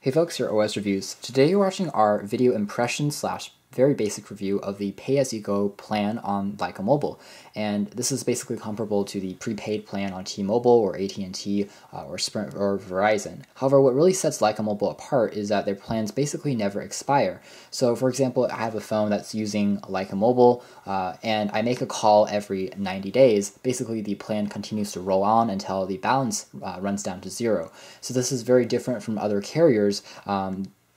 Hey folks, your OS Reviews. Today you're watching our video impression slash very basic review of the pay-as-you-go plan on Lycamobile. And this is basically comparable to the prepaid plan on T-Mobile or AT&T or Sprint or Verizon. However, what really sets Lycamobile apart is that their plans basically never expire. So for example, I have a phone that's using Lycamobile and I make a call every 90 days. Basically, the plan continues to roll on until the balance runs down to zero. So this is very different from other carriers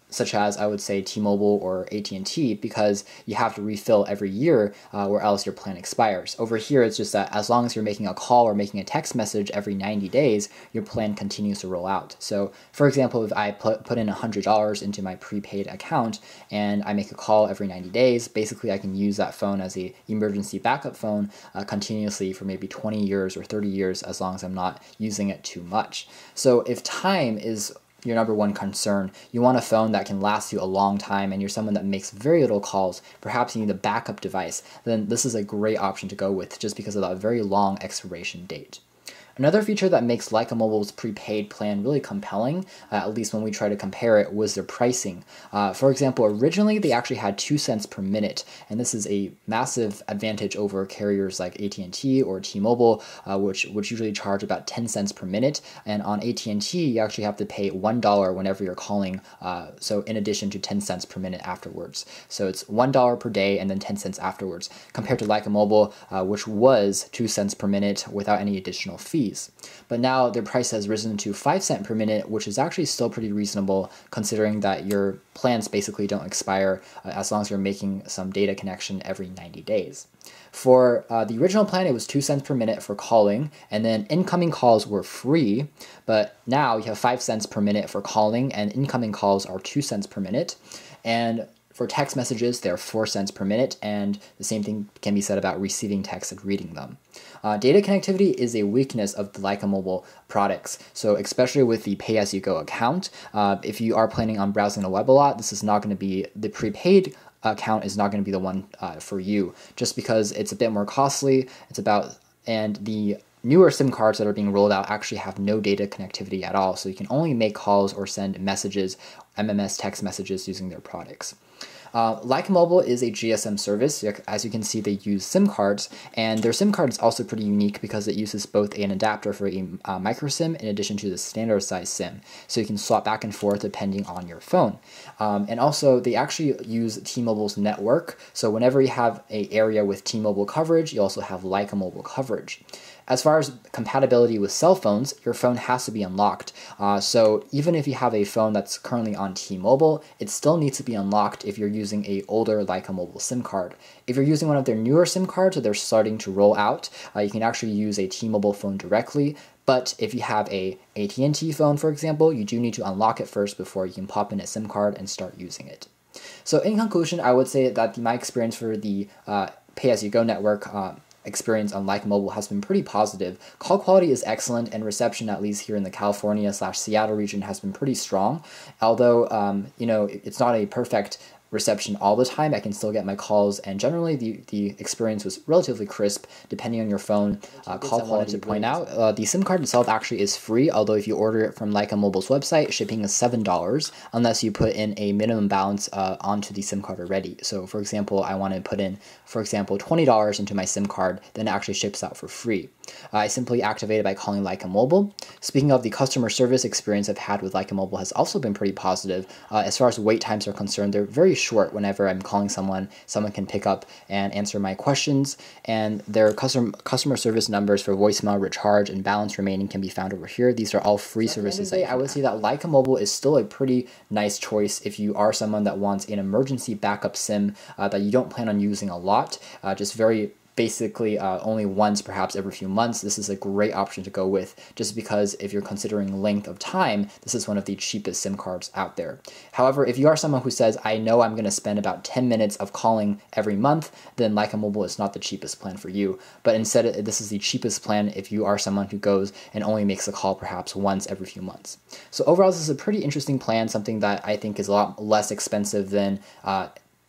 such as, I would say, T-Mobile or AT&T, because you have to refill every year or else your plan expires. Over here, it's just that as long as you're making a call or making a text message every 90 days, your plan continues to roll out. So, for example, if I put in $100 into my prepaid account and I make a call every 90 days, basically I can use that phone as an emergency backup phone continuously for maybe 20 years or 30 years as long as I'm not using it too much. So if time is your number one concern, you want a phone that can last you a long time, and you're someone that makes very little calls, perhaps you need a backup device, then this is a great option to go with just because of that very long expiration date. Another feature that makes Lycamobile's prepaid plan really compelling, at least when we try to compare it, was their pricing. For example, originally they actually had 2 cents per minute, and this is a massive advantage over carriers like AT&T or T-Mobile, which usually charge about 10 cents per minute. And on AT&T, you actually have to pay $1 whenever you're calling, so in addition to 10 cents per minute afterwards. So it's $1 per day and then 10 cents afterwards, compared to Lycamobile, which was 2 cents per minute without any additional fees. But now their price has risen to 5 cents per minute, which is actually still pretty reasonable considering that your plans basically don't expire as long as you're making some data connection every 90 days. For the original plan, it was 2 cents per minute for calling, and then incoming calls were free, but now you have 5 cents per minute for calling, and incoming calls are 2 cents per minute. And for text messages, they're 4 cents per minute, and the same thing can be said about receiving text and reading them. Data connectivity is a weakness of the Lycamobile products, so especially with the pay-as-you-go account, if you are planning on browsing the web a lot, this is not going to be, the prepaid account is not going to be the one for you, just because it's a bit more costly, and the newer SIM cards that are being rolled out actually have no data connectivity at all, so you can only make calls or send messages, MMS text messages using their products. Lycamobile is a GSM service. As you can see, they use SIM cards, and their SIM card is also pretty unique because it uses both an adapter for a micro SIM in addition to the standard size SIM, so you can swap back and forth depending on your phone. And also, they actually use T-Mobile's network, so whenever you have an area with T-Mobile coverage, you also have Lycamobile coverage. As far as compatibility with cell phones, your phone has to be unlocked. So even if you have a phone that's currently on T-Mobile, it still needs to be unlocked if you're using an older Lycamobile SIM card. If you're using one of their newer SIM cards that they're starting to roll out, you can actually use a T-Mobile phone directly. But if you have a AT&T phone, for example, you do need to unlock it first before you can pop in a SIM card and start using it. So in conclusion, I would say that my experience for the pay-as-you-go network experience on Lycamobile has been pretty positive. Call quality is excellent, and reception, at least here in the California/Seattle region, has been pretty strong. Although, it's not a perfect reception all the time, I can still get my calls, and generally the experience was relatively crisp depending on your phone. Call quality to point out, the SIM card itself actually is free, although if you order it from Lycamobile's website, shipping is $7 unless you put in a minimum balance onto the SIM card already. So for example, I want to put in, for example, $20 into my SIM card, then it actually ships out for free. I simply activate it by calling Lycamobile. Speaking of the customer service experience I've had with Lycamobile has also been pretty positive. As far as wait times are concerned, they're very short. Whenever I'm calling someone can pick up and answer my questions, and their customer service numbers for voicemail, recharge, and balance remaining can be found over here. These are all free services. I would say that Lycamobile is still a pretty nice choice if you are someone that wants an emergency backup SIM that you don't plan on using a lot, just very basically only once, perhaps every few months. This is a great option to go with, just because if you're considering length of time, this is one of the cheapest SIM cards out there. However, if you are someone who says, I know I'm going to spend about 10 minutes of calling every month, then Lycamobile is not the cheapest plan for you. But instead, this is the cheapest plan if you are someone who goes and only makes a call perhaps once every few months. So overall, this is a pretty interesting plan, something that I think is a lot less expensive than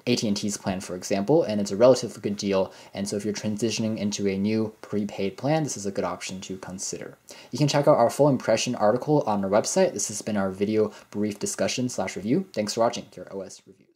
AT&T's plan, for example, and it's a relatively good deal. And so if you're transitioning into a new prepaid plan, this is a good option to consider. You can check out our full impression article on our website. This has been our video brief discussion/review. Thanks for watching your OS Review.